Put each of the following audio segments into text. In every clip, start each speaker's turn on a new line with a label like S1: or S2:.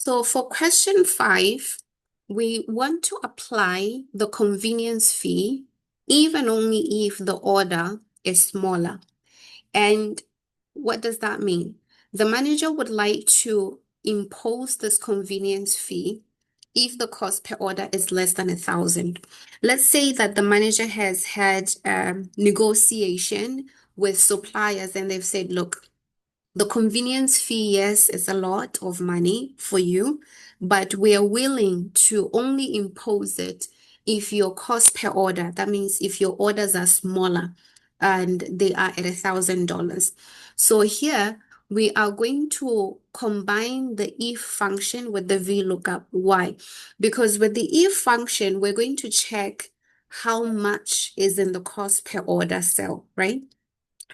S1: So for question 5, we want to apply the convenience fee even only if the order is smaller. And what does that mean? The manager would like to impose this convenience fee if the cost per order is less than 1,000. Let's say that the manager has had negotiation with suppliers and they've said, look, the convenience fee, yes, is a lot of money for you, but we are willing to only impose it if your cost per order, that means if your orders are smaller and they are at $1,000. So here we are going to combine the if function with the VLOOKUP. Why? Because with the if function, we're going to check how much is in the cost per order cell, right?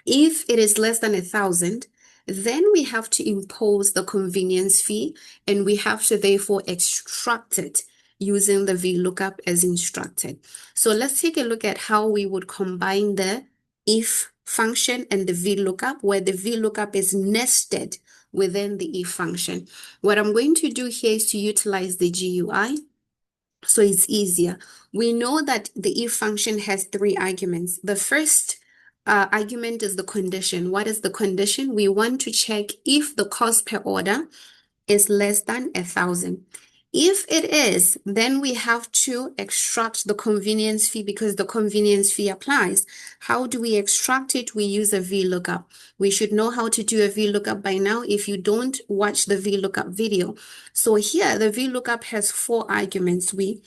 S1: If it is less than 1,000, then we have to impose the convenience fee and we have to therefore extract it using the VLOOKUP as instructed. So let's take a look at how we would combine the if function and the VLOOKUP, where the VLOOKUP is nested within the if function. What I'm going to do here is to utilize the GUI. So it's easier. We know that the if function has 3 arguments. The first argument is the condition. What is the condition? We want to check if the cost per order is less than 1,000. If it is, then we have to extract the convenience fee because the convenience fee applies. How do we extract it? We use a VLOOKUP. We should know how to do a VLOOKUP by now if you don't watch the VLOOKUP video. So here, the VLOOKUP has 4 arguments. We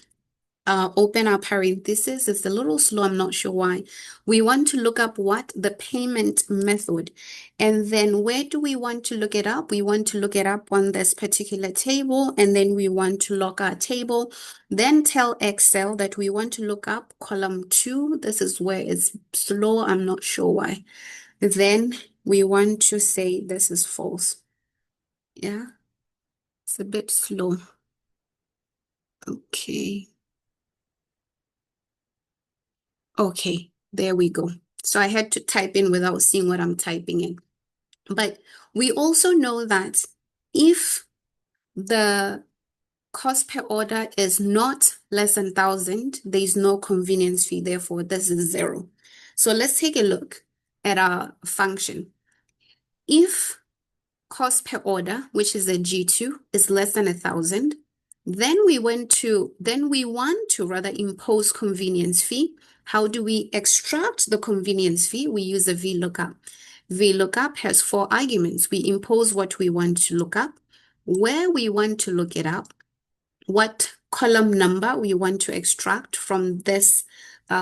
S1: open our parenthesis. It's a little slow. I'm not sure why. We want to look up what? The payment method. And then where do we want to look it up? We want to look it up on this particular table. And then we want to lock our table. Then tell Excel that we want to look up column 2. This is where it's slow. I'm not sure why. Then we want to say this is false. Yeah, it's a bit slow. Okay. Okay, there we go. So I had to type in without seeing what I'm typing in. But we also know that if the cost per order is not less than 1,000, there is no convenience fee. Therefore, this is 0. So let's take a look at our function. If cost per order, which is a G2, is less than 1,000, then we want to rather impose convenience fee. How do we extract the convenience fee? We use a VLOOKUP. VLOOKUP has 4 arguments. We impose what we want to look up, where we want to look it up, what column number we want to extract from this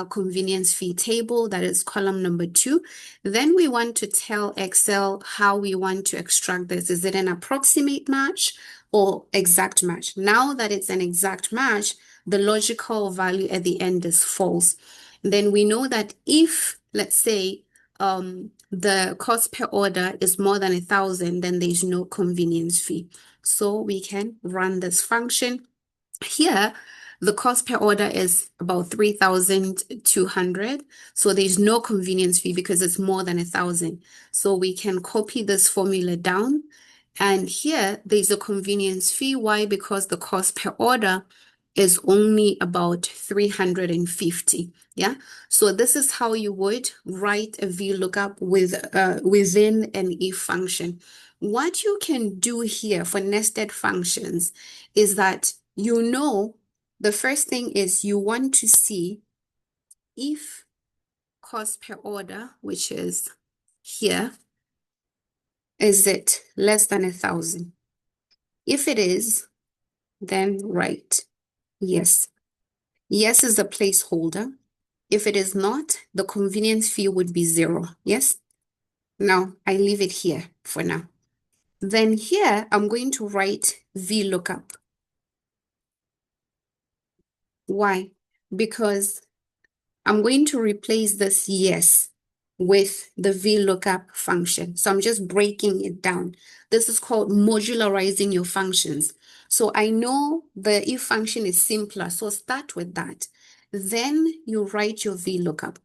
S1: convenience fee table, that is column number 2. Then we want to tell Excel how we want to extract this. Is it an approximate match or exact match? Now that it's an exact match, the logical value at the end is false. Then we know that if, let's say, the cost per order is more than 1,000, then there's no convenience fee. So we can run this function. Here, the cost per order is about 3,200. So there's no convenience fee because it's more than 1,000. So we can copy this formula down. And here, there's a convenience fee. Why? Because the cost per order is only about 350. Yeah. So this is how you would write a VLOOKUP within an if function. What you can do here for nested functions is that the first thing is you want to see if cost per order, which is here, is it less than 1,000? If it is, then write yes. Yes is a placeholder. If it is not, the convenience fee would be 0. Yes? Now, I leave it here for now. Then here, I'm going to write VLOOKUP. Why? Because I'm going to replace this yes with the VLOOKUP function. So I'm just breaking it down. This is called modularizing your functions. So I know the if function is simpler, so start with that. Then you write your VLOOKUP.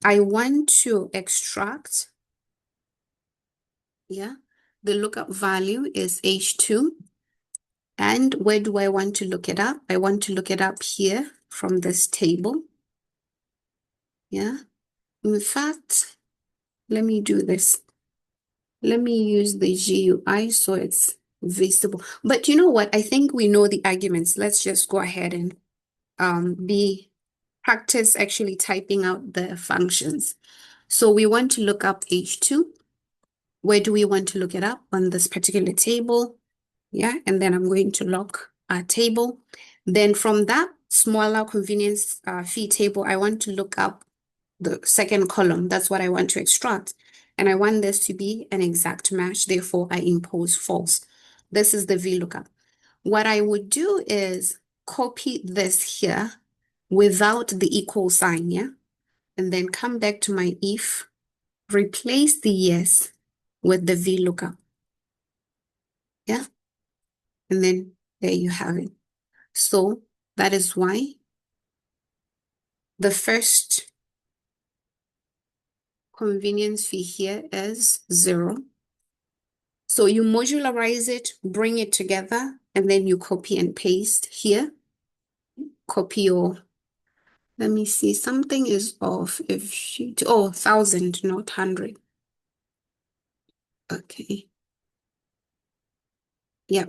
S1: I want to extract, the lookup value is H2. And where do I want to look it up? I want to look it up here from this table. Yeah. In fact, let me do this. Let me use the GUI so it's visible. But you know what? I think we know the arguments. Let's just go ahead and be practice actually typing out the functions. So we want to look up H2. Where do we want to look it up? On this particular table. Yeah, and then I'm going to lock our table. Then from that smaller convenience fee table, I want to look up the second column. That's what I want to extract. And I want this to be an exact match. Therefore, I impose false. This is the VLOOKUP. What I would do is copy this here without the equal sign, yeah? And then come back to my if, replace the yes with the VLOOKUP, yeah? And then there you have it. So that is why the first convenience fee here is 0. So you modularize it, bring it together, and then you copy and paste here. Copy your, let me see, something is off. If she, oh, 1,000, not 100. Okay. Yeah.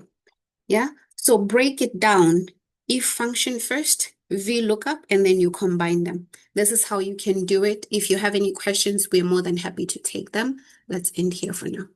S1: Yeah. So break it down. If function first, VLOOKUP, and then you combine them. This is how you can do it. If you have any questions, we're more than happy to take them. Let's end here for now.